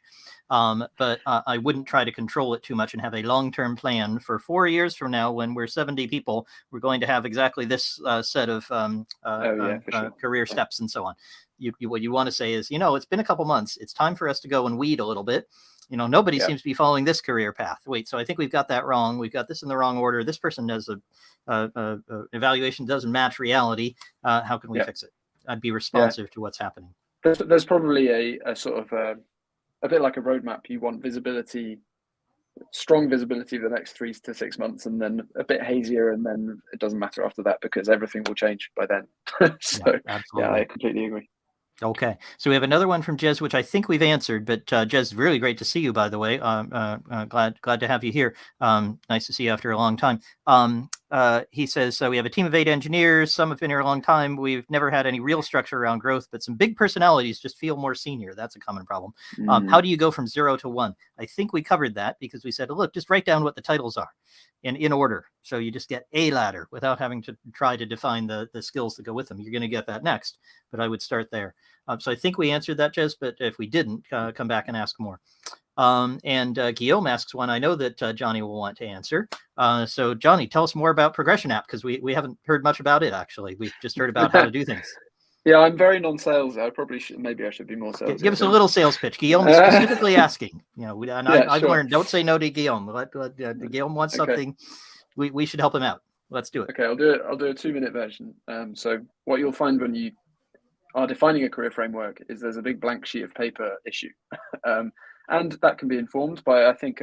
But I wouldn't try to control it too much and have a long-term plan for 4 years from now when we're 70 people, we're going to have exactly this set of career steps and so on. What you want to say is, it's been a couple months. It's time for us to go and weed a little bit. Nobody seems to be following this career path. Wait, so I think we've got that wrong. We've got this in the wrong order. This person has a evaluation doesn't match reality. How can we fix it? I'd be responsive to what's happening. There's probably a sort of a bit like a roadmap. You want visibility, strong visibility for the next 3 to 6 months, and then a bit hazier, and then it doesn't matter after that because everything will change by then. I completely agree. Okay, so we have another one from Jez, which I think we've answered, but Jez, really great to see you, by the way. Glad to have you here. Nice to see you after a long time. He says, so we have a team of 8 engineers. Some have been here a long time. We've never had any real structure around growth, but some big personalities just feel more senior. That's a common problem. How do you go from 0 to 1? I think we covered that because we said, look, just write down what the titles are in order. So you just get a ladder without having to try to define the skills that go with them. You're going to get that next, but I would start there. So I think we answered that, Jez, but if we didn't, come back and ask more. And Guillaume asks one I know that Jonny will want to answer. So Jonny, tell us more about Progression App, because we haven't heard much about it, actually. We've just heard about how to do things. Yeah, I'm very non-sales. I probably should. Maybe I should be more sales. Give us a little sales pitch. Guillaume specifically asking. I've learned. Don't say no to Guillaume. Guillaume wants something. We should help him out. Let's do it. Okay, I'll do it. I'll do a 2-minute version. So what you'll find when you are defining a career framework is there's a big blank sheet of paper issue, and that can be informed by, I think,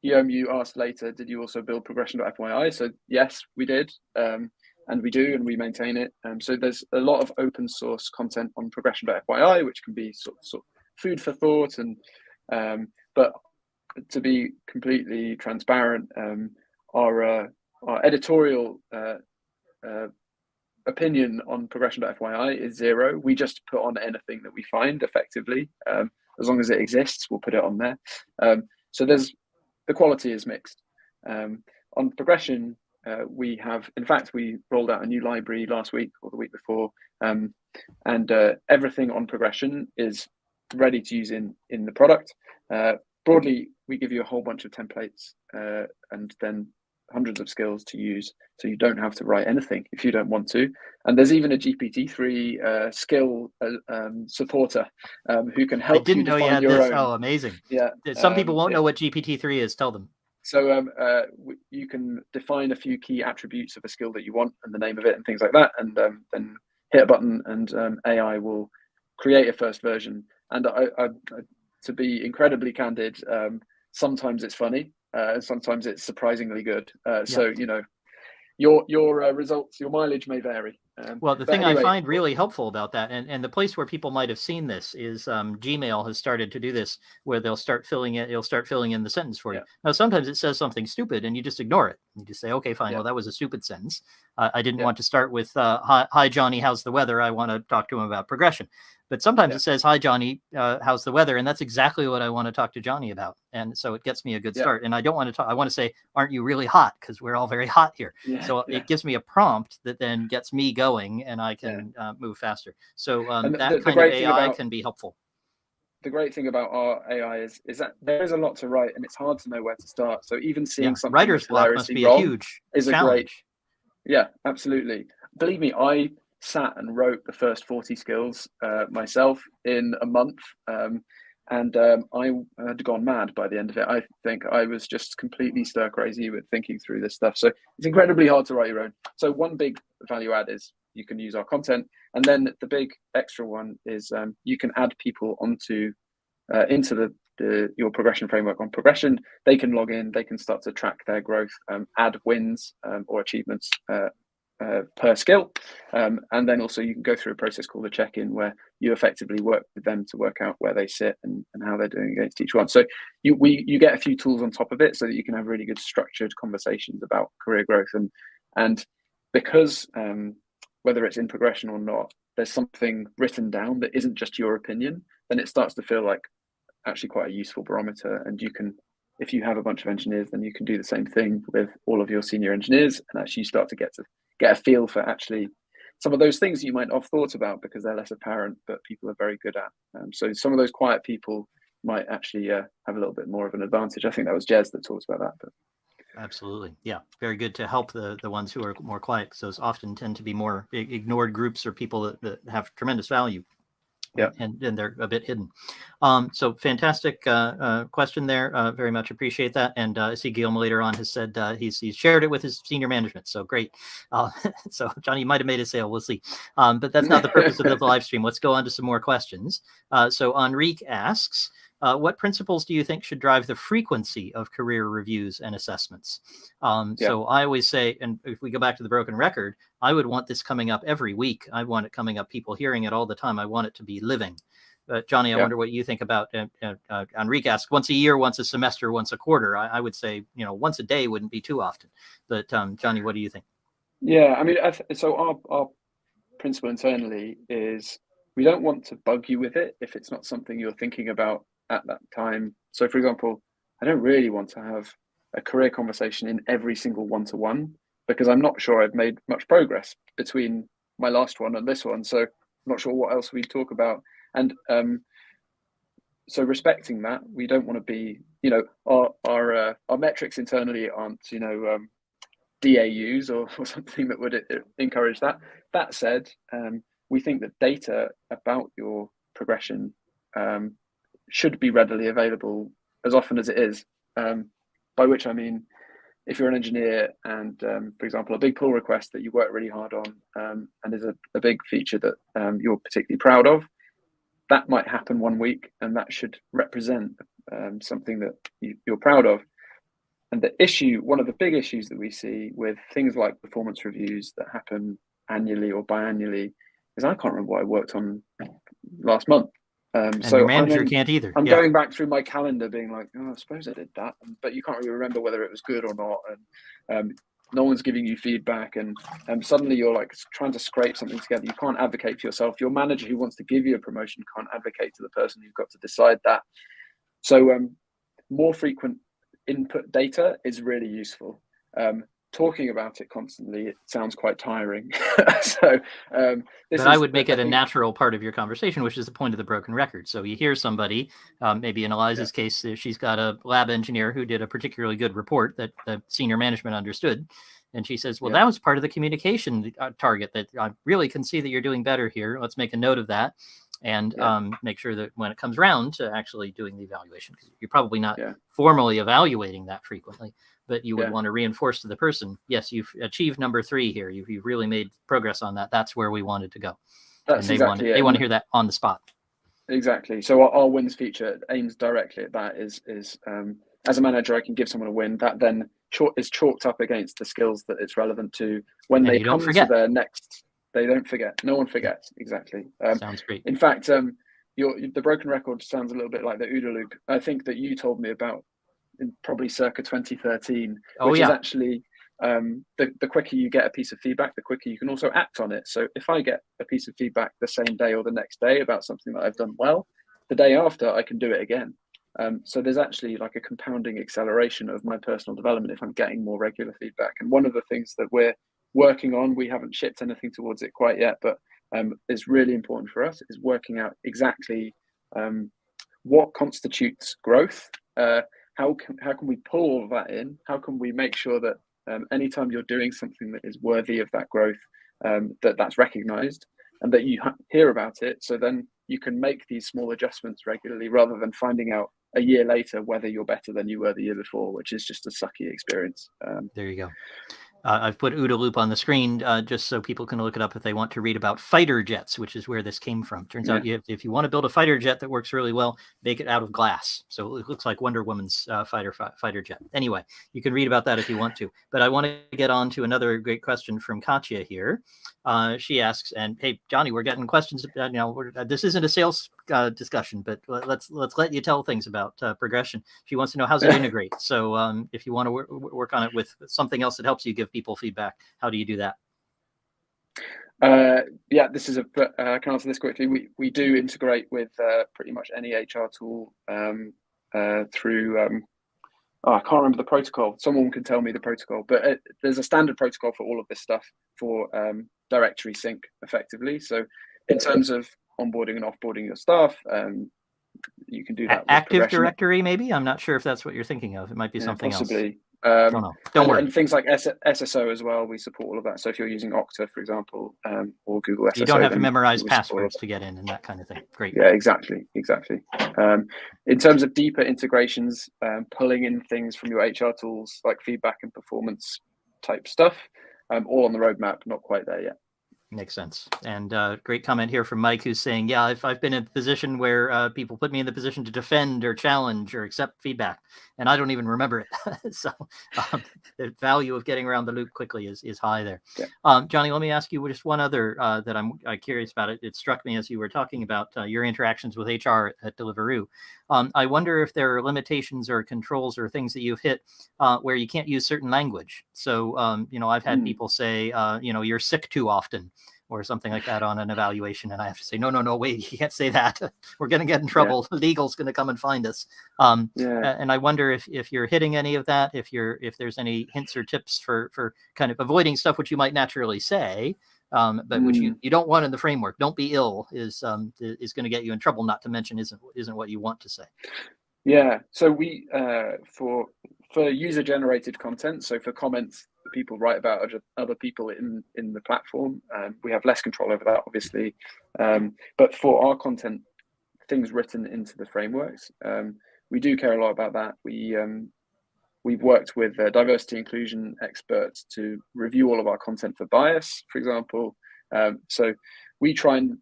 Guillaume, you asked later, did you also build progression.fyi? So yes, we did. And we do, and we maintain it. So there's a lot of open source content on progression.fyi, which can be sort of food for thought. And but to be completely transparent, our editorial opinion on progression.fyi is 0. We just put on anything that we find effectively. As long as it exists, we'll put it on there. So the quality is mixed. On progression, we rolled out a new library last week or the week before, and everything on progression is ready to use in the product. Broadly, we give you a whole bunch of templates, and then hundreds of skills to use, so you don't have to write anything if you don't want to. And there's even a GPT-3 skill supporter who can I help you didn't know you define had your this. own. Oh, amazing. Yeah. Some people won't know what GPT-3 is. Tell them. So you can define a few key attributes of a skill that you want and the name of it and things like that, and then hit a button, and AI will create a first version. And to be incredibly candid, sometimes it's funny, sometimes it's surprisingly good. So you know, your results, your mileage may vary. Well, the thing I find really helpful about that, and the place where people might have seen this is Gmail has started to do this, where they'll start filling it. It'll start filling in the sentence for you. Now, sometimes it says something stupid, and you just ignore it. You just say, "Okay, fine. Well, that was a stupid sentence. I didn't want to start with hi, Johnny, how's the weather? I want to talk to him about progression." But sometimes it says, "Hi, Johnny, how's the weather?" And that's exactly what I want to talk to Johnny about. And so it gets me a good start. And I don't want to talk. I want to say, "Aren't you really hot?" Because we're all very hot here. So it gives me a prompt that then gets me going, and I can move faster. So that kind of AI can be helpful. The great thing about our AI is that there is a lot to write, and it's hard to know where to start. So even seeing something writer's block must be a huge challenge. Yeah, absolutely. Believe me, I sat and wrote the first 40 skills myself in a month, and I had gone mad by the end of it. I think I was just completely stir crazy with thinking through this stuff. So it's incredibly hard to write your own. So one big value add is you can use our content, and then the big extra one is you can add people onto into your progression framework on progression. They can log in, they can start to track their growth, add wins or achievements per skill, and then also you can go through a process called a check-in, where you effectively work with them to work out where they sit and how they're doing against each one. So you get a few tools on top of it, so that you can have really good structured conversations about career growth, and because whether it's in progression or not, there's something written down that isn't just your opinion, then it starts to feel like actually quite a useful barometer. And you can, if you have a bunch of engineers, then you can do the same thing with all of your senior engineers, and actually you start to get a feel for actually some of those things you might not have thought about because they're less apparent, but people are very good at. So some of those quiet people might actually have a little bit more of an advantage. I think that was Jez that talks about that. But absolutely, yeah, very good to help the ones who are more quiet, because those often tend to be more ignored groups or people that have tremendous value. And they're a bit hidden. So fantastic question there. Very much appreciate that. And I see Guillaume later on has said he's shared it with his senior management. So great. So Johnny might have made a sale. We'll see. But that's not the purpose of the live stream. Let's go on to some more questions. So Enrique asks, what principles do you think should drive the frequency of career reviews and assessments? So I always say, and if we go back to the broken record, I would want this coming up every week. I want it coming up, people hearing it all the time. I want it to be living. Johnny, I wonder what you think about Enrique asks, once a year, once a semester, once a quarter. I would say, once a day wouldn't be too often. But Johnny, what do you think? Yeah, I mean, so our principle internally is we don't want to bug you with it if it's not something you're thinking about at that time. So for example, I don't really want to have a career conversation in every single one-to-one, because I'm not sure I've made much progress between my last one and this one. So I'm not sure what else we talk about. And so respecting that, we don't want to be, our metrics internally aren't, DAUs or something that would encourage that. That said, we think that data about your progression should be readily available as often as it is, by which I mean, if you're an engineer and, for example, a big pull request that you work really hard on and is a big feature that you're particularly proud of, that might happen one week, and that should represent something that you're proud of. And one of the big issues that we see with things like performance reviews that happen annually or biannually is I can't remember what I worked on last month. And so your manager can't either. I'm going back through my calendar being like, oh, I suppose I did that. But you can't really remember whether it was good or not. And no one's giving you feedback. And suddenly you're like trying to scrape something together. You can't advocate for yourself. Your manager who wants to give you a promotion can't advocate to the person who's got to decide that. So more frequent input data is really useful. talking about it constantly, it sounds quite tiring. So but I would make it a natural part of your conversation, which is the point of the broken record. So you hear somebody, maybe in Eliza's case, she's got a lab engineer who did a particularly good report that the senior management understood. And she says, well, that was part of the communication target that I really can see that you're doing better here. Let's make a note of that and make sure that when it comes around to actually doing the evaluation, because you're probably not formally evaluating that frequently, but you would want to reinforce to the person, yes, you've achieved number 3 here. You've really made progress on that. That's where we wanted to go. That's and they want to hear that on the spot. Exactly. So our wins feature aims directly at that. Is as a manager, I can give someone a win that then is chalked up against the skills that it's relevant to when they come to their next. They don't forget. No one forgets. Exactly. Sounds great. In fact, the broken record sounds a little bit like the OODA loop. I think that you told me about in probably circa 2013, which is actually the quicker you get a piece of feedback, the quicker you can also act on it. So if I get a piece of feedback the same day or the next day about something that I've done well, the day after I can do it again. So there's actually like a compounding acceleration of my personal development if I'm getting more regular feedback. And one of the things that we're working on, we haven't shipped anything towards it quite yet, but it's really important for us, is working out exactly what constitutes growth. How can we pull all of that in? How can we make sure that anytime you're doing something that is worthy of that growth, that's recognized and that you hear about it, so then you can make these small adjustments regularly rather than finding out a year later whether you're better than you were the year before, which is just a sucky experience. There you go. I've put OODA loop on the screen just so people can look it up if they want to read about fighter jets, which is where this came from. Turns out if you want to build a fighter jet that works really well, make it out of glass. So it looks like Wonder Woman's fighter jet. Anyway, you can read about that if you want to. But I want to get on to another great question from Katya here. She asks, and hey, Jonny, we're getting questions. This isn't a sales discussion, but let's let you tell things about progression. She wants to know, how's it integrate? So if you want to work on it with something else that helps you give people feedback, how do you do that? This is I can answer this quickly. We do integrate with pretty much any HR tool through I can't remember the protocol. Someone can tell me the protocol, but there's a standard protocol for all of this stuff for directory sync effectively. So in terms of onboarding and offboarding your staff, you can do that. Active Directory, maybe? I'm not sure if that's what you're thinking of. It might be something possibly. else. Don't worry. And things like SSO as well, we support all of that. So if you're using Okta, for example, or Google SSO, you don't have to memorize passwords to get in and that kind of thing. Great. Yeah, exactly. In terms of deeper integrations, pulling in things from your HR tools like feedback and performance type stuff, all on the roadmap, not quite there yet. Makes sense. And great comment here from Mike, who's saying, yeah, if I've been in a position where people put me in the position to defend or challenge or accept feedback, and I don't even remember it. So the value of getting around the loop quickly is high there. Yeah. Jonny, let me ask you just one other that I'm curious about. It struck me as you were talking about your interactions with HR at Deliveroo. I wonder if there are limitations or controls or things that you've hit where you can't use certain language. So, I've had people say, you're sick too often, or something like that on an evaluation. And I have to say, no, wait, you can't say that. We're going to get in trouble. Yeah. Legal's going to come and find us. And I wonder if you're hitting any of that, if there's any hints or tips for kind of avoiding stuff which you might naturally say, but which you don't want in the framework. Don't be ill is going to get you in trouble, not to mention isn't what you want to say. Yeah. So we, for user-generated content, so for comments that people write about other people in the platform, we have less control over that, obviously. But for our content, things written into the frameworks, we do care a lot about that. We've worked with diversity inclusion experts to review all of our content for bias, for example. So we try and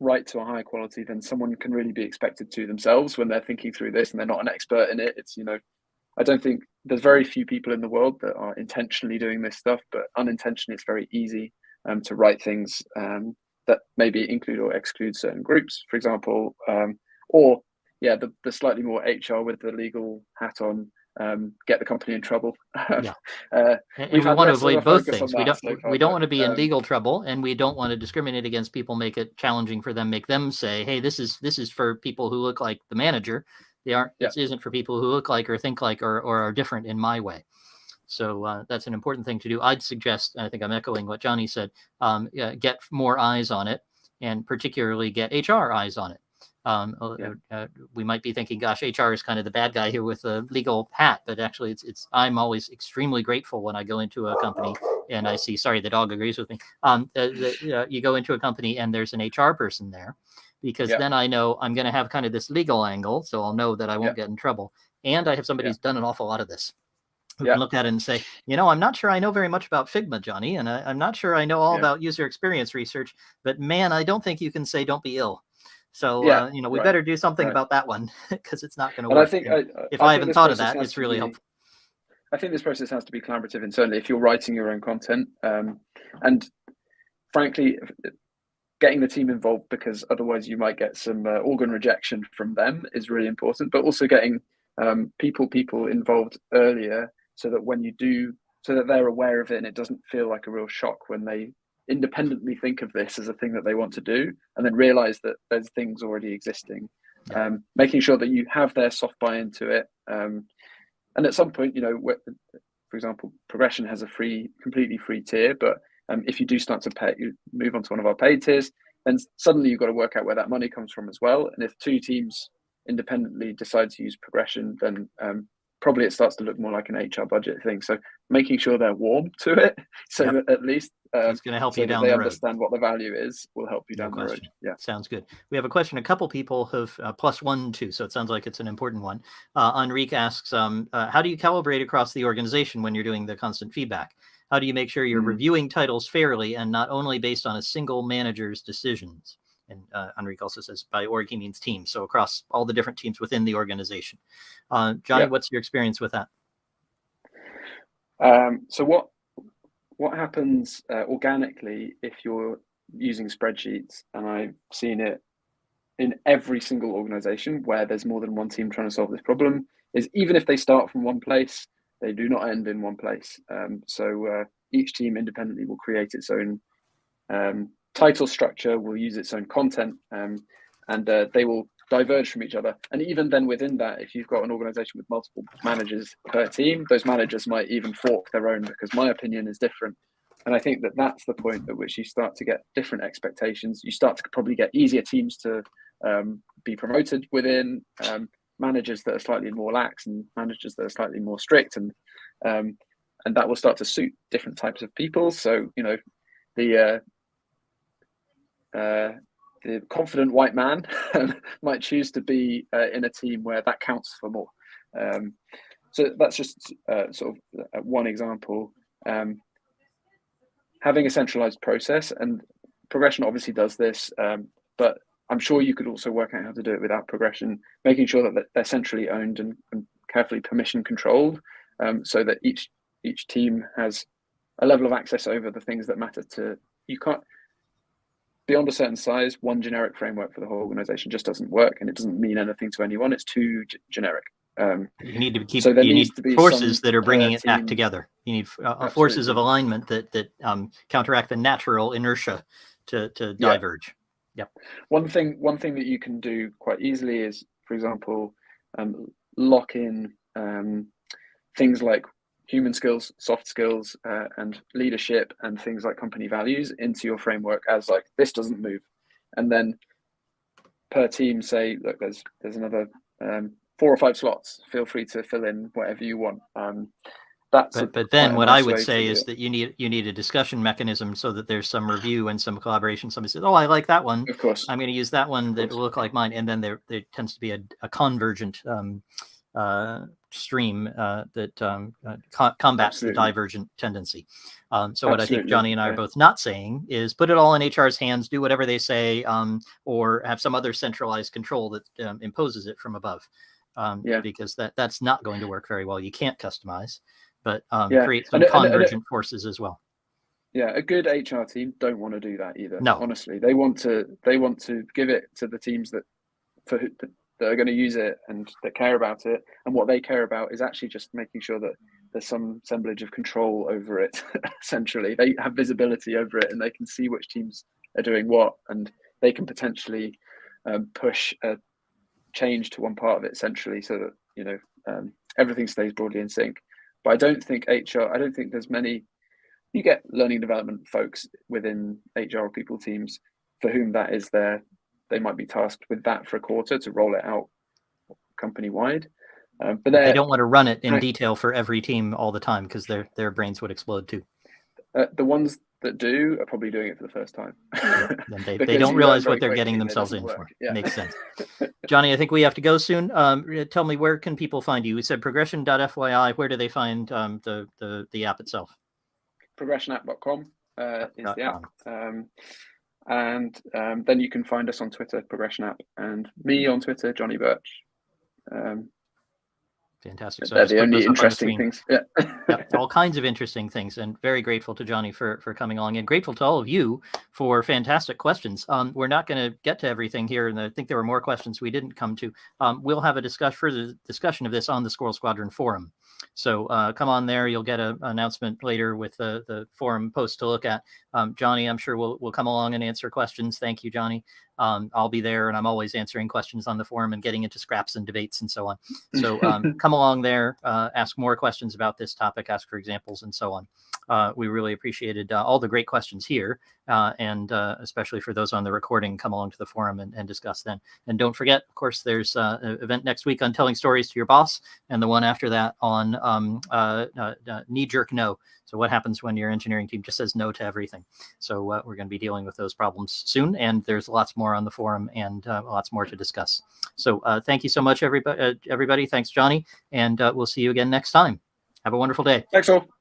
write to a higher quality than someone can really be expected to themselves when they're thinking through this and they're not an expert in it. It's, I don't think there's very few people in the world that are intentionally doing this stuff, but unintentionally, it's very easy to write things that maybe include or exclude certain groups, for example, or the slightly more HR with the legal hat on, get the company in trouble. And we want to avoid both things. We don't want to be in legal trouble, and we don't want to discriminate against people, make it challenging for them, make them say, hey, this is for people who look like the manager. This isn't for people who look like or think like or are different in my way. So that's an important thing to do. I'd suggest, I think I'm echoing what Jonny said, get more eyes on it, and particularly get HR eyes on it. We might be thinking, gosh, HR is kind of the bad guy here with a legal hat, but actually it's I'm always extremely grateful when I go into a company and I see, sorry, the dog agrees with me. You go into a company and there's an HR person there, because then I know I'm going to have kind of this legal angle, so I'll know that I won't get in trouble. And I have somebody who's done an awful lot of this, who can look at it and say, I'm not sure I know very much about Figma, Jonny, and I'm not sure I know all about user experience research, but man, I don't think you can say don't be ill. So, we better do something about that one, because it's not going to work. I think if I haven't thought of that, it's really helpful. I think this process has to be collaborative internally if you're writing your own content. And frankly, getting the team involved, because otherwise you might get some organ rejection from them, is really important. But also getting people involved earlier, so that they're aware of it and it doesn't feel like a real shock when they independently think of this as a thing that they want to do, and then realize that there's things already existing. Making sure that you have their soft buy-in to it. And at some point, for example, Progression has a completely free tier, but if you do start to pay, you move on to one of our paid tiers, then suddenly you've got to work out where that money comes from as well. And if two teams independently decide to use Progression, then probably it starts to look more like an HR budget thing. So making sure they're warm to it, so that at least it's going to help you down the road. They understand what the value is, will help you down the road. Yeah, sounds good. We have a question. A couple people have +1, 2, so it sounds like it's an important one. Enrique asks, how do you calibrate across the organization when you're doing the constant feedback? How do you make sure you're reviewing titles fairly and not only based on a single manager's decisions? And Enrique also says by org he means teams, so across all the different teams within the organization. Jonny, what's your experience with that? So what happens organically if you're using spreadsheets, and I've seen it in every single organization where there's more than one team trying to solve this problem, is even if they start from one place, they do not end in one place. So each team independently will create its own title structure, will use its own content, and they will diverge from each other. And even then within that, if you've got an organization with multiple managers per team, those managers might even fork their own because my opinion is different. And I think that that's the point at which you start to get different expectations. You start to probably get easier teams to be promoted within, managers that are slightly more lax and managers that are slightly more strict, and that will start to suit different types of people. So the confident white man might choose to be in a team where that counts for more. So that's just sort of one example. Having a centralized process, and Progression obviously does this, but I'm sure you could also work out how to do it without Progression, making sure that they're centrally owned and carefully permission controlled, so that each team has a level of access over the things that matter to you. Can't, beyond a certain size, one generic framework for the whole organization just doesn't work, and it doesn't mean anything to anyone. It's too generic. You need to keep. So you need forces that are bringing it back together. You need forces of alignment that counteract the natural inertia to diverge. Yep. One thing that you can do quite easily is, for example, lock in things like human skills, soft skills, and leadership, and things like company values into your framework as like, this doesn't move. And then per team say, look, there's another 4 or 5 slots. Feel free to fill in whatever you want. But then what I would say is that you need a discussion mechanism so that there's some review and some collaboration. Somebody says, oh, I like that one. Of course. I'm going to use that one that will look like mine. And then there tends to be a convergent stream that combats the divergent tendency. So what I think Jonny and I are both not saying is put it all in HR's hands, do whatever they say, or have some other centralized control that imposes it from above. Because that's not going to work very well. You can't customize, but create some convergent forces as well. Yeah, a good HR team don't want to do that either. No, honestly, they want to give it to the teams that are going to use it and that care about it. And what they care about is actually just making sure that there's some semblance of control over it. Essentially, they have visibility over it and they can see which teams are doing what, and they can potentially push a change to one part of it centrally, so that everything stays broadly in sync. But I don't think HR. I don't think there's many. You get learning development folks within HR or people teams for whom that is they might be tasked with that for a quarter to roll it out company wide. But they don't want to run it in detail for every team all the time because their brains would explode too. The ones that do are probably doing it for the first time. Then they don't realize what they're getting themselves in for. Yeah. Makes sense. Jonny, I think we have to go soon. Tell me, where can people find you? We said progression.fyi. Where do they find the app itself? Progressionapp.com is the app. And then you can find us on Twitter, Progression App, and me on Twitter, Jonny Burch. Fantastic. So they're the only interesting things. Yeah. All kinds of interesting things, and very grateful to Jonny for coming along, and grateful to all of you for fantastic questions. We're not going to get to everything here, and I think there were more questions we didn't come to. We'll have a further discussion of this on the Squirrel Squadron forum. So come on there. You'll get an announcement later with the forum post to look at. Jonny, I'm sure will come along and answer questions. Thank you, Jonny. I'll be there, and I'm always answering questions on the forum and getting into scraps and debates and so on. So come along there, ask more questions about this topic, ask for examples and so on. We really appreciated all the great questions here, and especially for those on the recording, come along to the forum and discuss then. And don't forget, of course, there's an event next week on telling stories to your boss, and the one after that on knee-jerk no. So what happens when your engineering team just says no to everything? So we're going to be dealing with those problems soon, and there's lots more on the forum and lots more to discuss. So thank you so much, everybody. Thanks, Jonny, and we'll see you again next time. Have a wonderful day. Thanks all.